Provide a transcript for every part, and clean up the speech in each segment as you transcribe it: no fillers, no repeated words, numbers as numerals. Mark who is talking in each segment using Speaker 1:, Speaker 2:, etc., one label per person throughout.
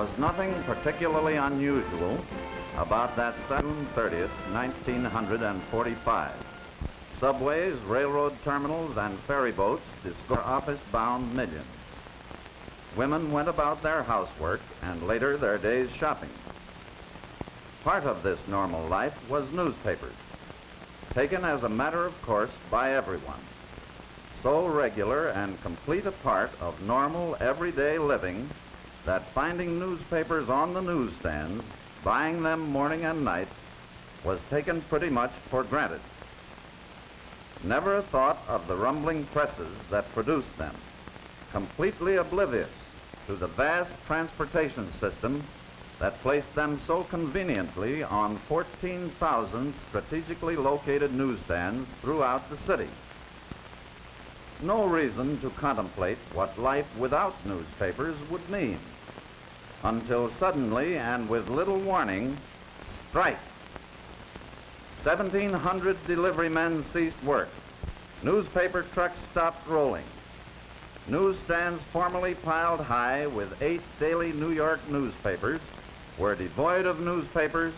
Speaker 1: was nothing particularly unusual about that June 30th, 1945. Subways, railroad terminals, and ferry boats discovered office-bound millions. Women went about their housework and later their day's shopping. Part of this normal life was newspapers, taken as a matter of course by everyone. So regular and complete a part of normal everyday living that finding newspapers on the newsstands, buying them morning and night, was taken pretty much for granted. Never a thought of the rumbling presses that produced them, completely oblivious to the vast transportation system that placed them so conveniently on 14,000 strategically located newsstands throughout the city. No reason to contemplate what life without newspapers would mean, until suddenly and with little warning, strike. 1,700 delivery men ceased work. Newspaper trucks stopped rolling. Newsstands formerly piled high with 8 daily New York newspapers were devoid of newspapers,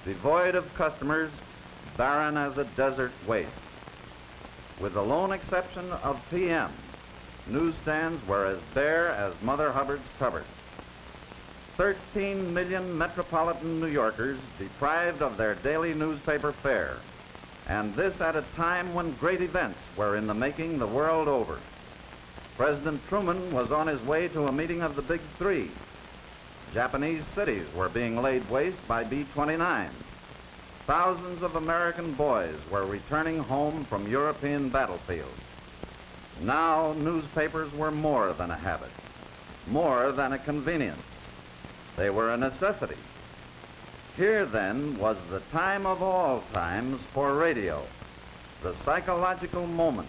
Speaker 1: devoid of customers, barren as a desert waste. With the lone exception of PM, newsstands were as bare as Mother Hubbard's cupboard. 13 million metropolitan New Yorkers deprived of their daily newspaper fare, and this at a time when great events were in the making the world over. President Truman was on his way to a meeting of the Big Three. Japanese cities were being laid waste by B-29s. Thousands of American boys were returning home from European battlefields. Now newspapers were more than a habit, more than a convenience. They were a necessity. Here, then, was the time of all times for radio, the psychological moment.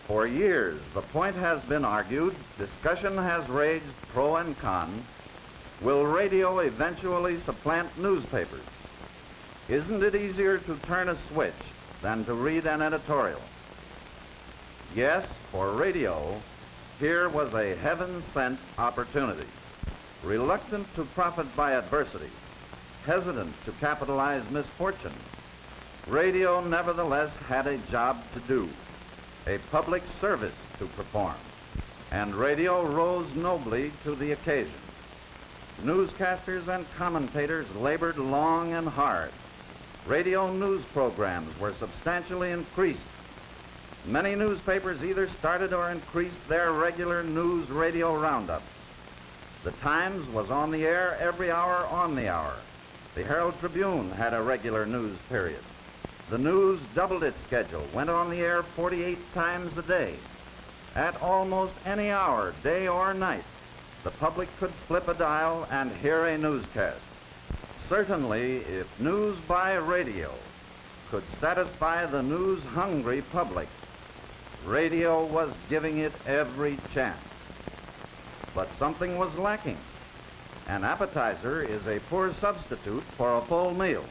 Speaker 1: For years, the point has been argued, discussion has raged pro and con. Will radio eventually supplant newspapers? Isn't it easier to turn a switch than to read an editorial? Yes, for radio, here was a heaven-sent opportunity. Reluctant to profit by adversity, hesitant to capitalize misfortune, radio nevertheless had a job to do, a public service to perform, and radio rose nobly to the occasion. Newscasters and commentators labored long and hard. Radio news programs were substantially increased. Many newspapers either started or increased their regular news radio roundup. The Times was on the air every hour on the hour. The Herald Tribune had a regular news period. The News doubled its schedule, went on the air 48 times a day. At almost any hour, day or night, the public could flip a dial and hear a newscast. Certainly, if news by radio could satisfy the news-hungry public, radio was giving it every chance. But something was lacking. An appetizer is a poor substitute for a full meal.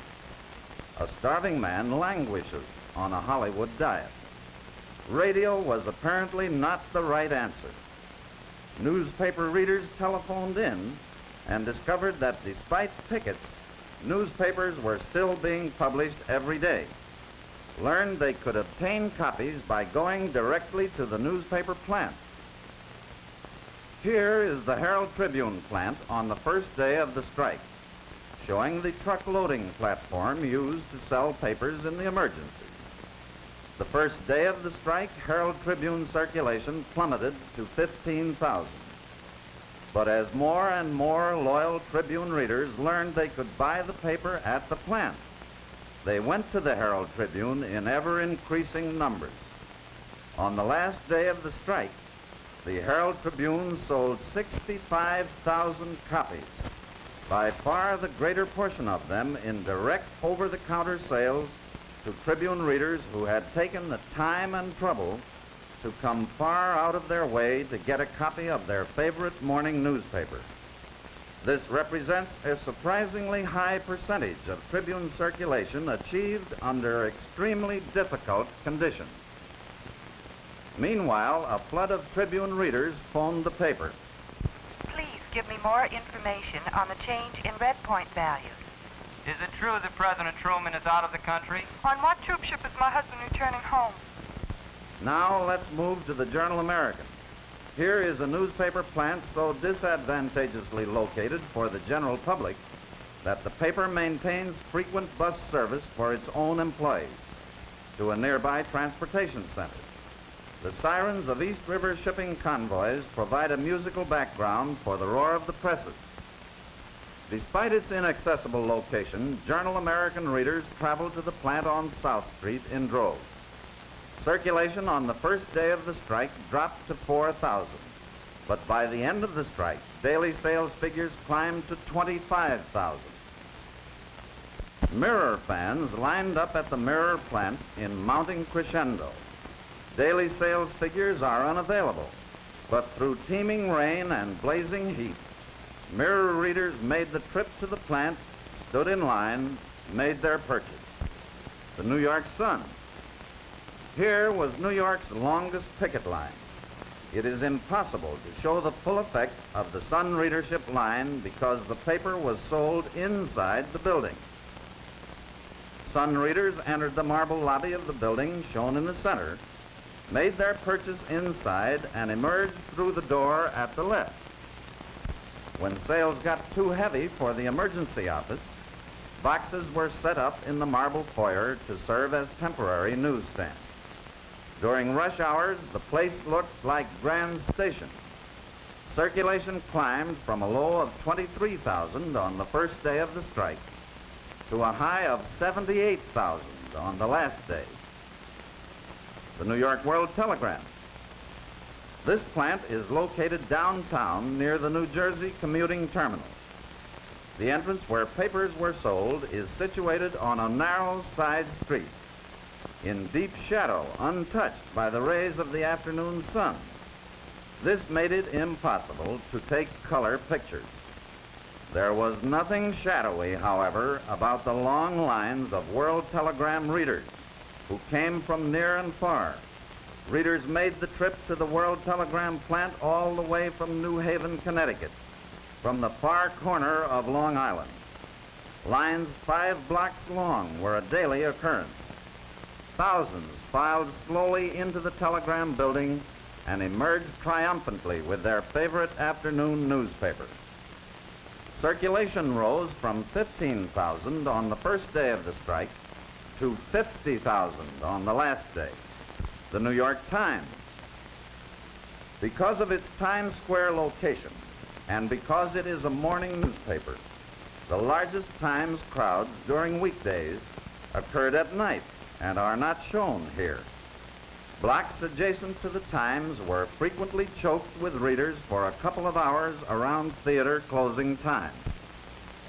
Speaker 1: A starving man languishes on a Hollywood diet. Radio was apparently not the right answer. Newspaper readers telephoned in and discovered that despite pickets, newspapers were still being published every day. Learned they could obtain copies by going directly to the newspaper plant. Here is the Herald Tribune plant on the first day of the strike, showing the truck loading platform used to sell papers in the emergency. The first day of the strike, Herald Tribune circulation plummeted to 15,000. But as more and more loyal Tribune readers learned they could buy the paper at the plant, they went to the Herald Tribune in ever-increasing numbers. On the last day of the strike, the Herald Tribune sold 65,000 copies, by far the greater portion of them in direct over-the-counter sales to Tribune readers who had taken the time and trouble to come far out of their way to get a copy of their favorite morning newspaper. This represents a surprisingly high percentage of Tribune circulation achieved under extremely difficult conditions. Meanwhile, a flood of Tribune readers phoned the paper.
Speaker 2: Please give me more information on the change in red point values.
Speaker 3: Is it true that President Truman is out of the country?
Speaker 4: On what troop ship is my husband returning home?
Speaker 1: Now let's move to the Journal-American. Here is a newspaper plant so disadvantageously located for the general public that the paper maintains frequent bus service for its own employees to a nearby transportation center. The sirens of East River shipping convoys provide a musical background for the roar of the presses. Despite its inaccessible location, Journal-American readers travel to the plant on South Street in droves. Circulation on the first day of the strike dropped to 4,000, but by the end of the strike, daily sales figures climbed to 25,000. Mirror fans lined up at the Mirror plant in mounting crescendo. Daily sales figures are unavailable, but through teeming rain and blazing heat, Mirror readers made the trip to the plant, stood in line, made their purchase. The New York Sun. Here was New York's longest picket line. It is impossible to show the full effect of the Sun readership line because the paper was sold inside the building. Sun readers entered the marble lobby of the building shown in the center, made their purchase inside, and emerged through the door at the left. When sales got too heavy for the emergency office, boxes were set up in the marble foyer to serve as temporary newsstands. During rush hours, the place looked like Grand Station. Circulation climbed from a low of 23,000 on the first day of the strike to a high of 78,000 on the last day. The New York World Telegram. This plant is located downtown near the New Jersey commuting terminal. The entrance where papers were sold is situated on a narrow side street, in deep shadow, untouched by the rays of the afternoon sun. This made it impossible to take color pictures. There was nothing shadowy, however, about the long lines of World Telegram readers who came from near and far. Readers made the trip to the World Telegram plant all the way from New Haven, Connecticut, from the far corner of Long Island. Lines 5 blocks long were a daily occurrence. Thousands filed slowly into the telegram building and emerged triumphantly with their favorite afternoon newspaper. Circulation rose from 15,000 on the first day of the strike to 50,000 on the last day. The New York Times. Because of its Times Square location and because it is a morning newspaper, the largest Times crowds during weekdays occurred at night and are not shown here. Blocks adjacent to the Times were frequently choked with readers for a couple of hours around theater closing time.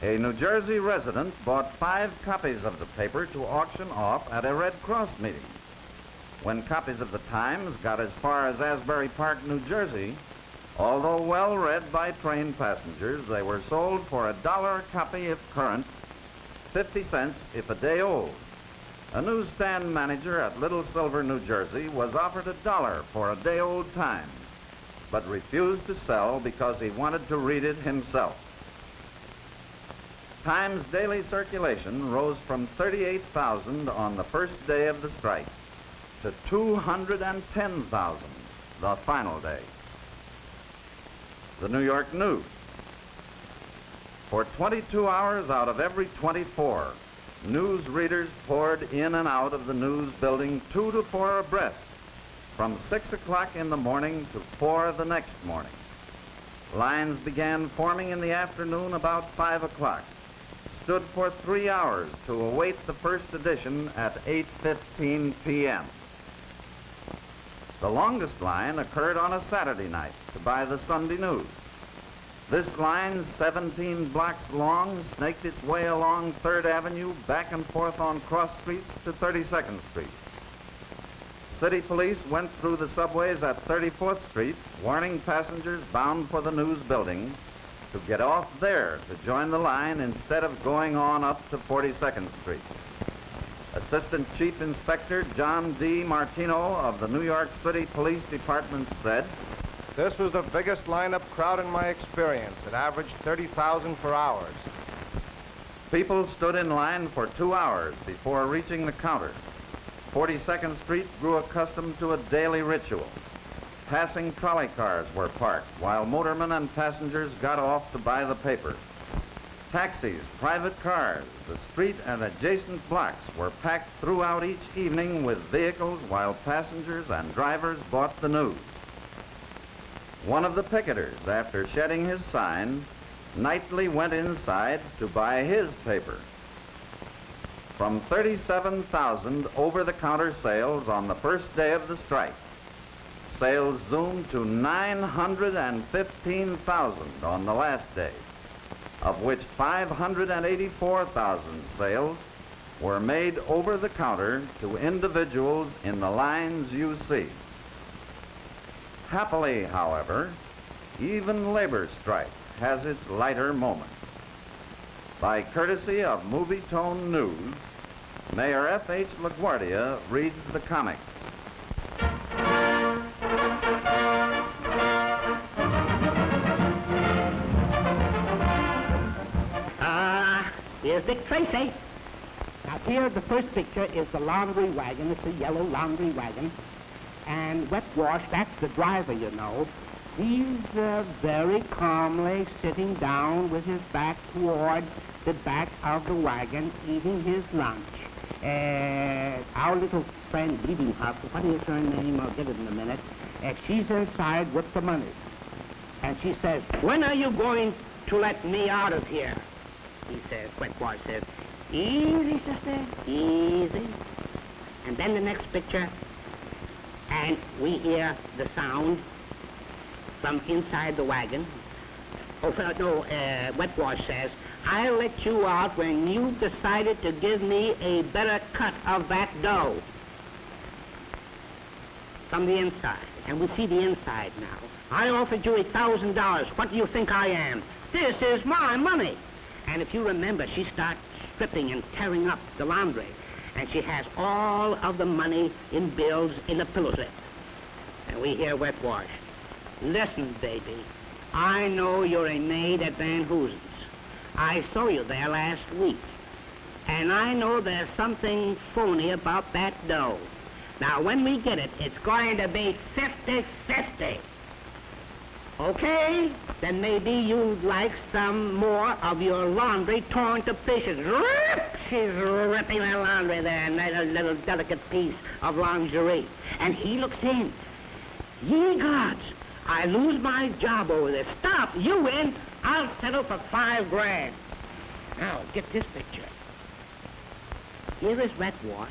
Speaker 1: A New Jersey resident bought 5 copies of the paper to auction off at a Red Cross meeting. When copies of the Times got as far as Asbury Park, New Jersey, although well read by train passengers, they were sold for $1 a copy if current, 50 cents if a day old. A newsstand manager at Little Silver, New Jersey, was offered $1 for a day-old Times, but refused to sell because he wanted to read it himself. Times daily circulation rose from 38,000 on the first day of the strike to 210,000 the final day. The New York News. For 22 hours out of every 24, news readers poured in and out of the news building 2 to 4 abreast, from 6 o'clock in the morning to 4 the next morning. Lines began forming in the afternoon about 5 o'clock, stood for 3 hours to await the first edition at 8:15 p.m. The longest line occurred on a Saturday night to buy the Sunday news. This line, 17 blocks long, snaked its way along 3rd Avenue, back and forth on cross streets to 32nd Street. City police went through the subways at 34th Street, warning passengers bound for the news building to get off there to join the line instead of going on up to 42nd Street. Assistant Chief Inspector John D. Martino of the New York City Police Department said,
Speaker 5: This was the biggest lineup crowd in my experience. It averaged 30,000 for hours.
Speaker 1: People stood in line for 2 hours before reaching the counter. 42nd Street grew accustomed to a daily ritual. Passing trolley cars were parked while motormen and passengers got off to buy the paper. Taxis, private cars, the street and adjacent blocks were packed throughout each evening with vehicles while passengers and drivers bought the news. One of the picketers, after shedding his sign, nightly went inside to buy his paper. From 37,000 over-the-counter sales on the first day of the strike, sales zoomed to 915,000 on the last day, of which 584,000 sales were made over the counter to individuals in the lines you see. Happily, however, even labor strike has its lighter moment. By courtesy of Movie Tone News, Mayor F.H. LaGuardia reads the comics.
Speaker 6: Here's Dick Tracy. Now here, the first picture is the laundry wagon. It's a yellow laundry wagon. And Wet Wash, that's the driver, you know. He's very calmly sitting down with his back toward the back of the wagon, eating his lunch. Our little friend, Leadinghoff, what is her name? I'll get it in a minute. She's inside with the money. And she says, "When are you going to let me out of here?" He says, Wet Wash says, "Easy, sister, easy." And then the next picture, and we hear the sound from inside the wagon. Wet Wash says, "I'll let you out when you've decided to give me a better cut of that dough." From the inside. And we see the inside now. "I offered you $1,000. What do you think I am? This is my money." And if you remember, she starts stripping and tearing up the laundry. And she has all of the money in bills in the pillow slip. And we hear Wet Wash, "Listen, baby, I know you're a maid at Van Hoosen's. I saw you there last week. And I know there's something phony about that dough. Now, when we get it, it's going to be 50-50. Okay? Then maybe you'd like some more of your laundry torn to pieces." Rip! She's ripping that laundry there, and that little delicate piece of lingerie. And he looks in. "Ye gods, I lose my job over this. Stop, you win. I'll settle for $5 grand. Now, get this picture. Here is Wet Wash.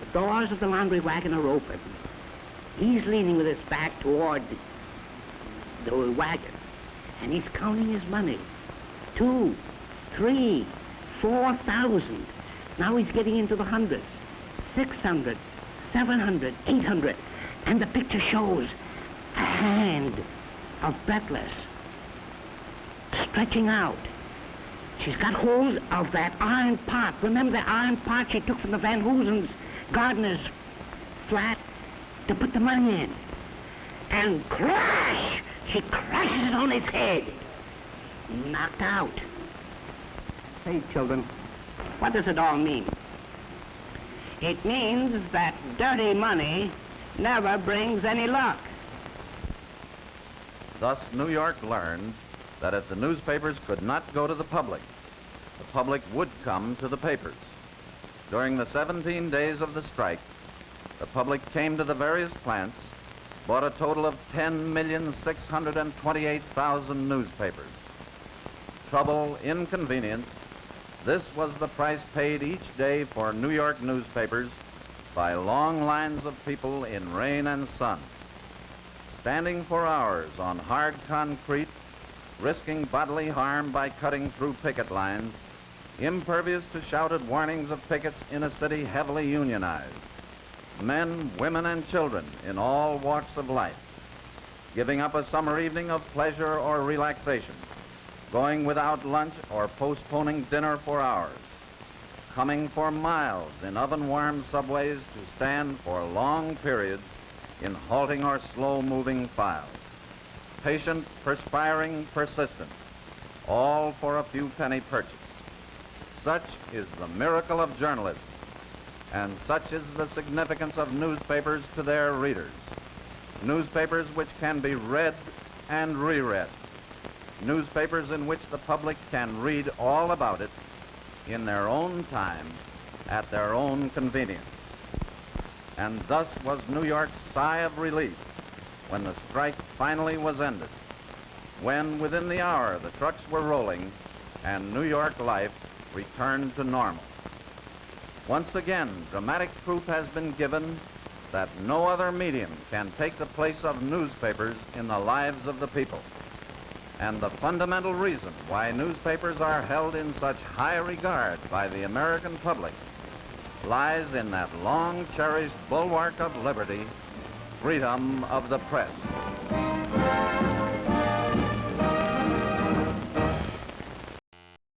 Speaker 6: The doors of the laundry wagon are open. He's leaning with his back toward the wagon, and he's counting his money. 2, 3, 4,000. Now he's getting into the hundreds. 600, 700, 800. And the picture shows a hand of Breathless stretching out. She's got hold of that iron pot. Remember the iron pot she took from the Van Hoosen's gardener's flat to put the money in. And crash! She crashes it on his head. Knocked out. Say, children, what does it all mean? It means that dirty money never brings any luck.
Speaker 1: Thus, New York learned that if the newspapers could not go to the public would come to the papers. During the 17 days of the strike, the public came to the various plants, bought a total of 10,628,000 newspapers. Trouble, inconvenience, this was the price paid each day for New York newspapers by long lines of people in rain and sun, standing for hours on hard concrete, risking bodily harm by cutting through picket lines, impervious to shouted warnings of pickets in a city heavily unionized. Men, women, and children in all walks of life, giving up a summer evening of pleasure or relaxation, going without lunch or postponing dinner for hours, coming for miles in oven-warmed subways to stand for long periods in halting or slow-moving files. Patient, perspiring, persistent, all for a few penny purchase. Such is the miracle of journalism, and such is the significance of newspapers to their readers. Newspapers which can be read and reread. Newspapers in which the public can read all about it in their own time, at their own convenience. And thus was New York's sigh of relief when the strike finally was ended, when within the hour the trucks were rolling and New York life returned to normal. Once again, dramatic proof has been given that no other medium can take the place of newspapers in the lives of the people. And the fundamental reason why newspapers are held in such high regard by the American public lies in that long-cherished bulwark of liberty, freedom of the press.